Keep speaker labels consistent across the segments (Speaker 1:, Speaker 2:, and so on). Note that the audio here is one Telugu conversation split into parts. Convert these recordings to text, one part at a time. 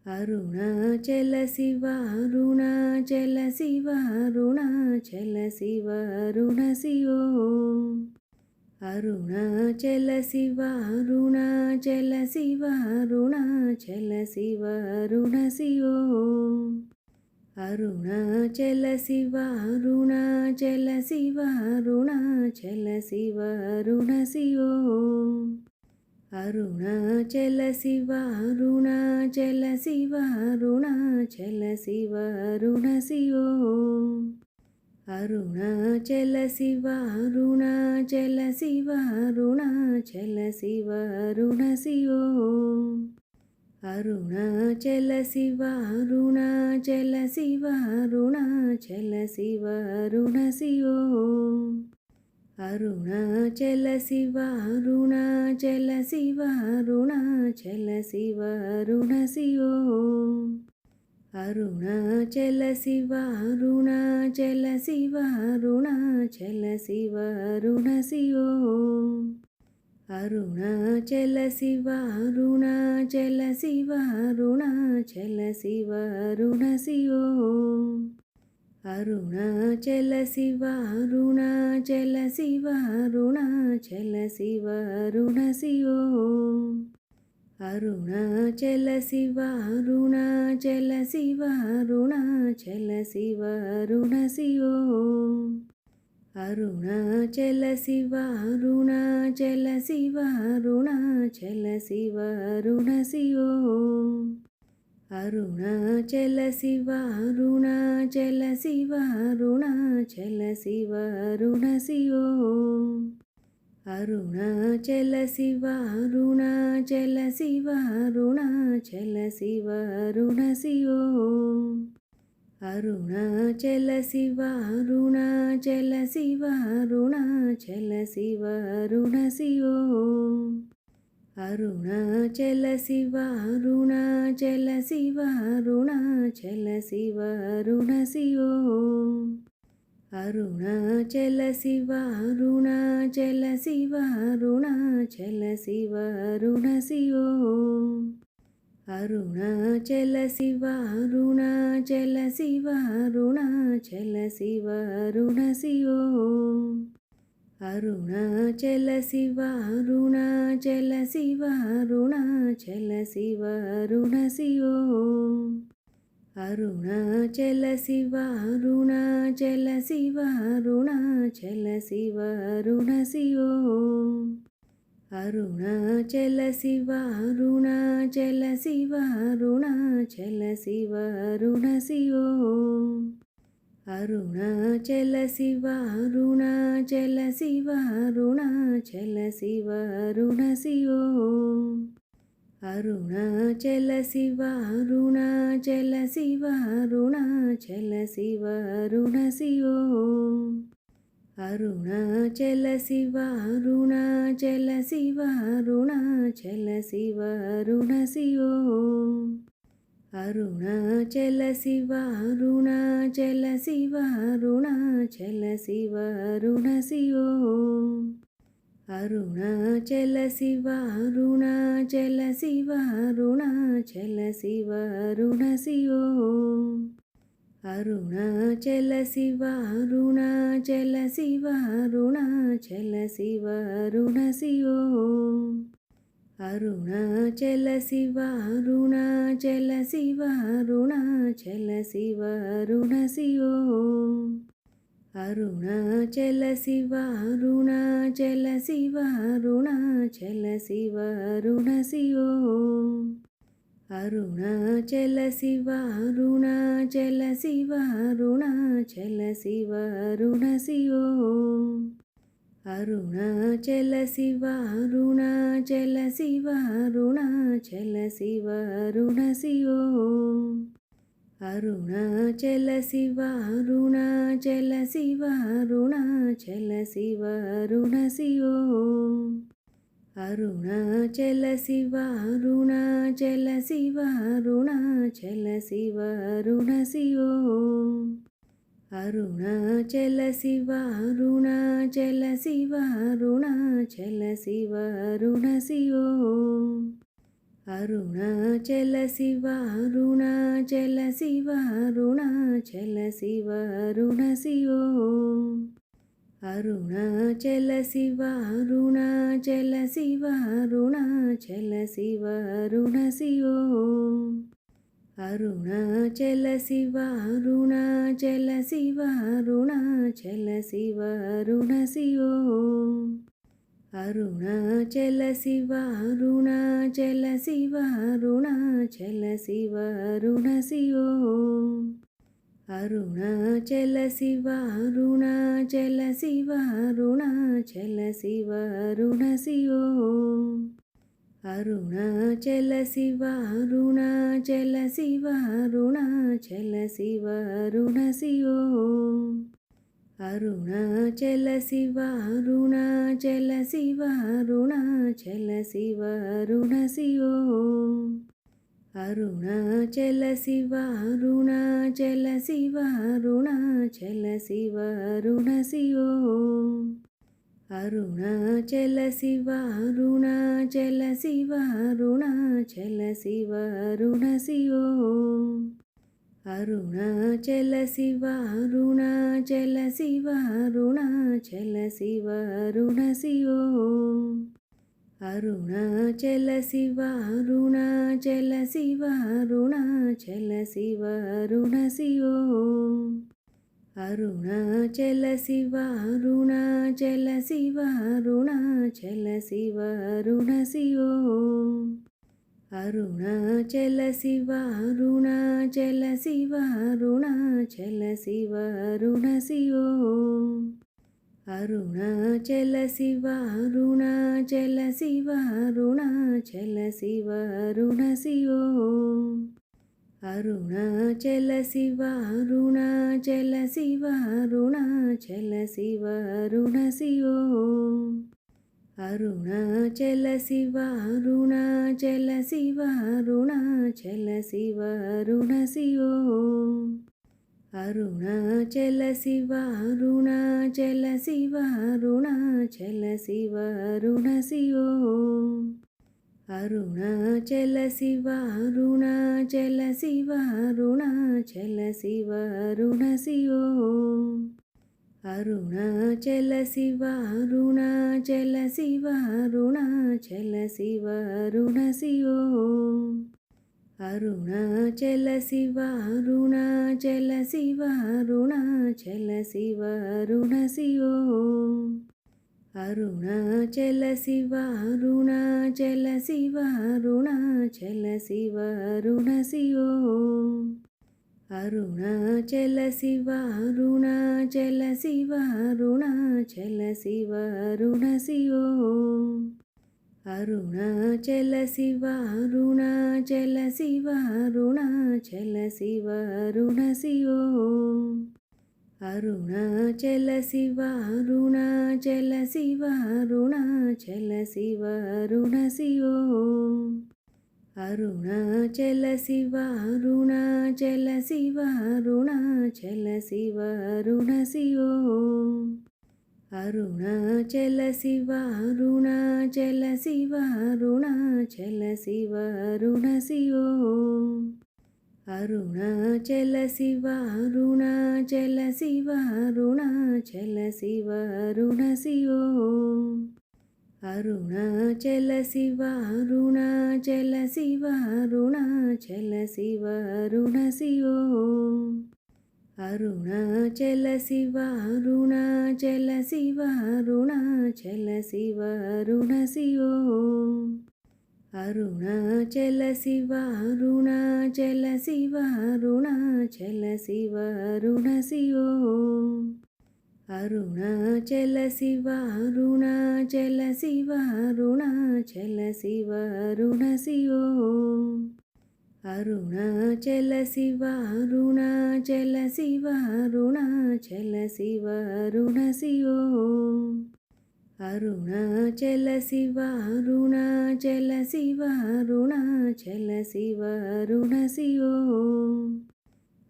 Speaker 1: అరుణాచల శివ అరుణాచల శివ అరుణాచల శివ అరుణ శివో అరుణాచల శివ అరుణాచల శివ అరుణాచల శివ అరుణ శివో అరుణాచల శివ అరుణాచల శివ అరుణాచల శివ అరుణ శివో అరుణాచల శివ అరుణాచల శివ అరుణాచల శివ అరుణ శివో అరుణాచల శివ అరుణాచల శివ అరుణాచల శివ అరుణ శివో అరుణాచల శివ అరుణాచల శివ అరుణాచల శివ అరుణ శివో అరుణాచల శివ అరుణాచల శివ అరుణాచల శివ అరుణ శివో అరుణాచల శివ అరుణాచల శివ అరుణాచల శివ అరుణ శివో అరుణాచల శివ అరుణాచల శివ అరుణాచల శివ అరుణ శివో అరుణాచల శివ అరుణాచల శివ అరుణాచల శివ అరుణ శివో అరుణాచల శివ అరుణాచల శివ అరుణాచల శివ అరుణ శివో అరుణాచల శివ అరుణాచల శివ అరుణాచల శివ అరుణ శివో అరుణాచల శివ అరుణాచల శివ అరుణాచల శివ అరుణ శివో అరుణాచల శివ అరుణాచల శివ అరుణాచల శివ అరుణ శివో అరుణాచల శివ అరుణాచల శివ అరుణాచల శివ అరుణ శివో అరుణాచల శివ అరుణాచల శివ అరుణాచల శివ అరుణ శివో అరుణాచల శివ అరుణాచల శివ అరుణాచల శివ అరుణ శివో అరుణాచల శివ అరుణాచల శివ అరుణాచల శివ అరుణ శివో అరుణాచల శివ అరుణాచల శివ అరుణాచల శివ అరుణ శివో అరుణాచల శివ అరుణాచల శివ అరుణాచల శివ అరుణ శివో అరుణాచల శివ అరుణాచల శివ అరుణాచల శివ అరుణ శివో అరుణాచల శివ అరుణాచల శివ అరుణాచల శివ అరుణ శివో అరుణాచల శివ అరుణాచల శివ అరుణాచల శివ అరుణ శివో అరుణాచల శివ అరుణాచల శివ అరుణాచల శివ అరుణ శివో అరుణాచల శివ అరుణాచల శివ అరుణాచల శివ అరుణ శివో అరుణాచల శివ అరుణాచల శివ అరుణాచల శివ అరుణ శివో అరుణాచల శివ అరుణాచల శివ అరుణాచల శివ అరుణ శివో అరుణాచల శివ అరుణాచల శివ అరుణాచల శివ అరుణ శివో అరుణాచల శివ అరుణాచల శివ అరుణాచల శివ అరుణ శివో అరుణాచల శివ అరుణాచల శివ అరుణాచల శివ అరుణ శివో అరుణాచల శివ అరుణాచల శివ అరుణాచల శివ అరుణ శివో అరుణాచల శివ అరుణాచల శివ అరుణాచల శివ అరుణ శివో అరుణాచల శివ అరుణాచల శివ అరుణాచల శివ అరుణ శివో అరుణాచల శివ అరుణాచల శివ అరుణాచల శివ అరుణ శివో అరుణాచల శివ అరుణాచల శివ అరుణాచల శివ అరుణ శివో అరుణాచల శివ అరుణాచల శివ అరుణాచల శివ అరుణ శివో అరుణాచల శివ అరుణాచల శివ అరుణాచల శివ అరుణ శివో అరుణాచల శివ అరుణాచల శివ అరుణాచల శివ అరుణ శివో అరుణాచల శివ అరుణాచల శివ అరుణాచల శివ అరుణ శివో అరుణాచల శివ అరుణాచల శివ అరుణాచల శివ అరుణ శివో అరుణాచల శివ అరుణాచల శివ అరుణాచల శివ అరుణ శివో అరుణాచల శివ అరుణాచల శివ అరుణాచల శివ అరుణ శివో అరుణాచల శివ అరుణాచల శివ అరుణాచల శివ అరుణ శివో అరుణాచల శివ అరుణాచల శివ అరుణాచల శివ అరుణ శివో అరుణాచల శివ అరుణాచల శివ అరుణాచల శివ అరుణ శివో అరుణాచల శివ అరుణాచల శివ అరుణాచల శివ అరుణ శివో అరుణాచల శివ అరుణాచల శివ అరుణాచల శివ అరుణ శివో అరుణాచల శివ అరుణాచల శివ అరుణాచల శివ అరుణ శివో అరుణాచల శివ అరుణాచల శివ అరుణాచల శివ అరుణ శివో అరుణాచల శివ అరుణాచల శివ అరుణాచల శివ అరుణ శివో అరుణాచల శివ అరుణాచల శివ అరుణాచల శివ అరుణ శివో అరుణాచల శివ అరుణాచల శివ అరుణాచల శివ అరుణ శివో అరుణాచల శివ అరుణాచల శివ అరుణాచల శివ అరుణ శివో అరుణాచల శివ అరుణాచల శివ అరుణాచల శివ అరుణ శివో అరుణాచల శివ అరుణాచల శివ అరుణాచల శివ అరుణ శివో అరుణాచల శివ అరుణాచల శివ అరుణాచల శివ అరుణ శివో అరుణాచల శివ అరుణాచల శివ అరుణాచల శివ అరుణ శివో అరుణాచల శివ అరుణాచల శివ అరుణాచల శివ అరుణ శివో అరుణాచల శివ అరుణాచల శివ అరుణాచల శివ అరుణ శివో అరుణాచల శివ అరుణాచల శివ అరుణాచల శివ అరుణ శివో అరుణాచల శివ అరుణాచల శివ అరుణాచల శివ అరుణ శివో అరుణాచల శివ అరుణాచల శివ అరుణాచల శివ అరుణ శివో అరుణాచల శివ అరుణాచల శివ అరుణాచల శివ అరుణ శివో అరుణాచల శివ అరుణాచల శివ అరుణాచల శివ అరుణ శివో అరుణాచల శివ అరుణాచల శివ అరుణాచల శివ అరుణ శివో అరుణాచల శివ అరుణాచల శివ అరుణాచల శివ అరుణ శివో అరుణాచల శివ అరుణాచల శివ అరుణాచల శివ అరుణ శివో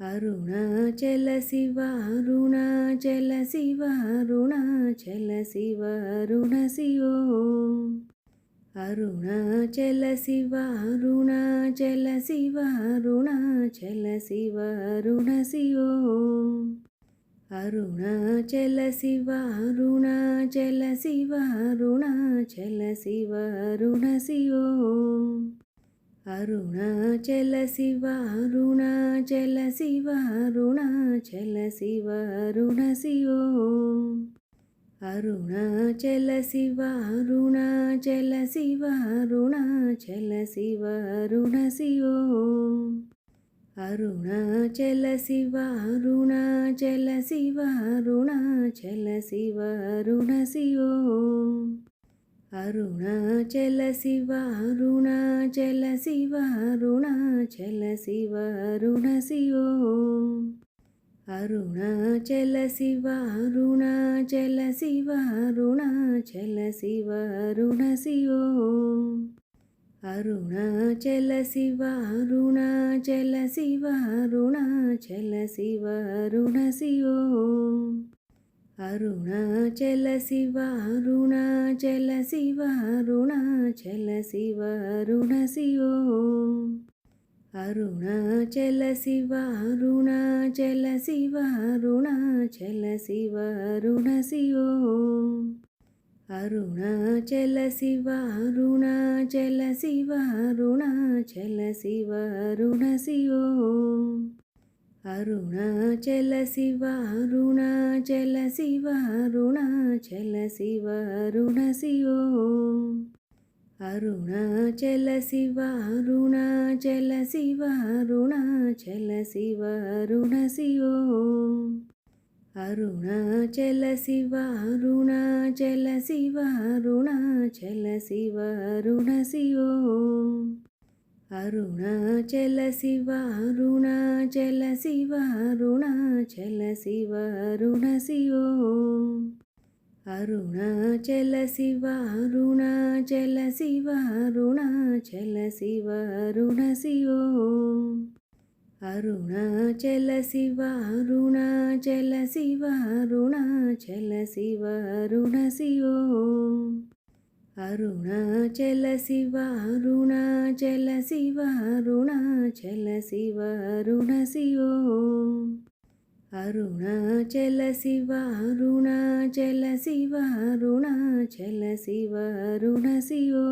Speaker 1: అరుణాచల శివ అరుణాచల శివ అరుణాచల శివ అరుణ శివో అరుణాచల శివ అరుణాచల శివ అరుణాచల శివ అరుణ శివో అరుణాచల శివ అరుణాచల శివ అరుణాచల శివ అరుణ శివో అరుణాచల శివ అరుణాచల శివ అరుణాచల శివ అరుణ శివో అరుణాచల శివ అరుణాచల శివ అరుణాచల శివ అరుణ శివో అరుణాచల శివ అరుణాచల శివ అరుణాచల శివ అరుణ శివో అరుణాచల శివ అరుణాచల శివ అరుణాచల శివ అరుణ శివో అరుణాచల శివ అరుణాచల శివ అరుణాచల శివ అరుణ శివో అరుణాచల శివ అరుణాచల శివ అరుణాచల శివ అరుణ శివో అరుణాచల శివ అరుణాచల శివ అరుణాచల శివ అరుణ శివో అరుణాచల శివ అరుణాచల శివ అరుణాచల శివ అరుణ శివో అరుణాచల శివ అరుణాచల శివ అరుణాచల శివ అరుణ శివో అరుణాచల శివ అరుణాచల శివ అరుణాచల శివ అరుణ శివో అరుణాచల శివ అరుణాచల శివ అరుణాచల శివ అరుణ శివో అరుణాచల శివ అరుణాచల శివ అరుణాచల శివ అరుణ శివో అరుణాచల శివ అరుణాచల శివ అరుణాచల శివ అరుణ శివో అరుణాచల శివ అరుణాచల శివ అరుణాచల శివ అరుణ శివో అరుణాచల శివ అరుణాచల శివ అరుణాచల శివ అరుణ శివో అరుణాచల శివ అరుణాచల శివ అరుణాచల శివ అరుణ శివో అరుణాచల శివ అరుణాచల శివ అరుణాచల శివ అరుణ శివో అరుణాచల శివ అరుణాచల శివ అరుణాచల శివ అరుణ శివో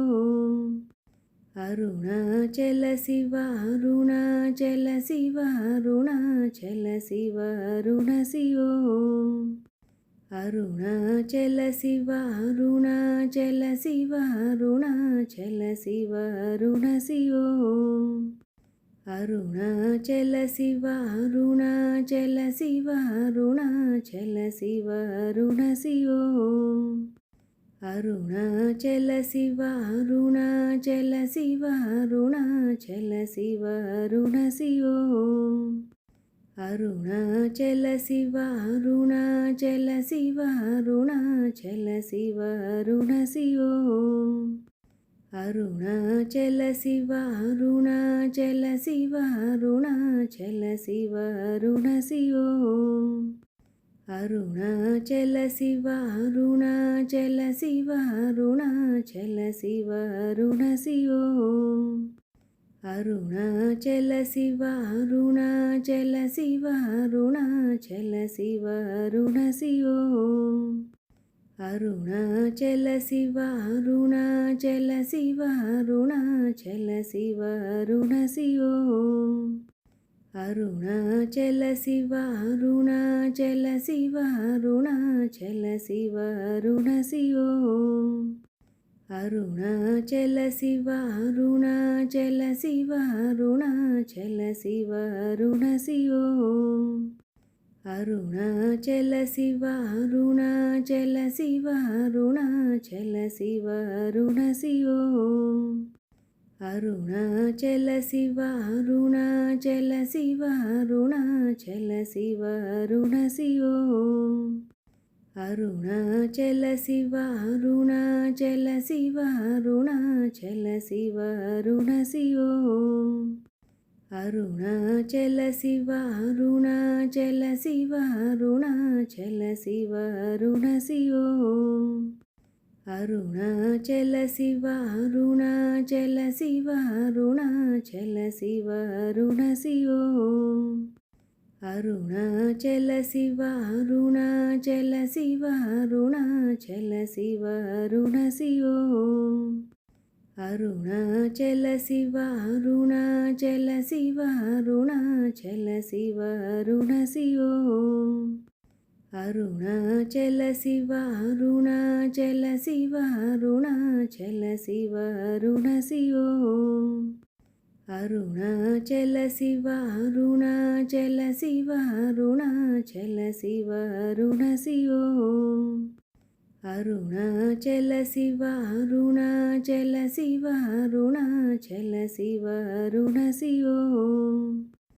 Speaker 1: అరుణాచల శివ అరుణాచల శివ అరుణాచల శివ అరుణ శివో అరుణాచల శివ అరుణాచల శివ అరుణాచల శివ అరుణ శివో అరుణాచల శివ అరుణాచల శివ అరుణాచల శివ అరుణ శివో అరుణాచల శివ అరుణాచల శివ అరుణాచల శివ అరుణ శివో అరుణాచల శివ అరుణాచల శివ అరుణాచల శివ అరుణ శివో అరుణాచల శివ అరుణాచల శివ అరుణాచల శివ అరుణ శివో అరుణాచల శివ అరుణాచల శివ అరుణాచల శివ అరుణ శివో అరుణాచల శివ అరుణాచల శివ అరుణాచల శివ అరుణ శివో అరుణాచల శివ అరుణాచల శివ అరుణాచల శివ అరుణ శివో అరుణాచల శివ అరుణాచల శివ అరుణాచల శివ అరుణ శివో అరుణాచల శివ అరుణాచల శివ అరుణాచల శివ అరుణ శివో అరుణాచల శివ అరుణాచల శివ అరుణాచల శివ అరుణ శివో అరుణాచల శివ అరుణాచల శివ అరుణాచల శివ అరుణ శివో అరుణాచల శివ అరుణాచల శివ అరుణాచల శివ అరుణ శివో అరుణాచల శివ అరుణాచల శివ అరుణాచల శివ అరుణ శివో అరుణాచల శివ అరుణాచల శివ అరుణాచల శివ అరుణ శివో అరుణాచల శివ అరుణాచల శివ అరుణాచల శివ అరుణ శివో అరుణాచల శివ అరుణాచల శివ అరుణాచల శివ అరుణ శివో అరుణాచల శివ అరుణాచల శివ అరుణాచల శివ అరుణ శివో అరుణాచల శివ అరుణాచల శివ అరుణాచల శివ అరుణ శివో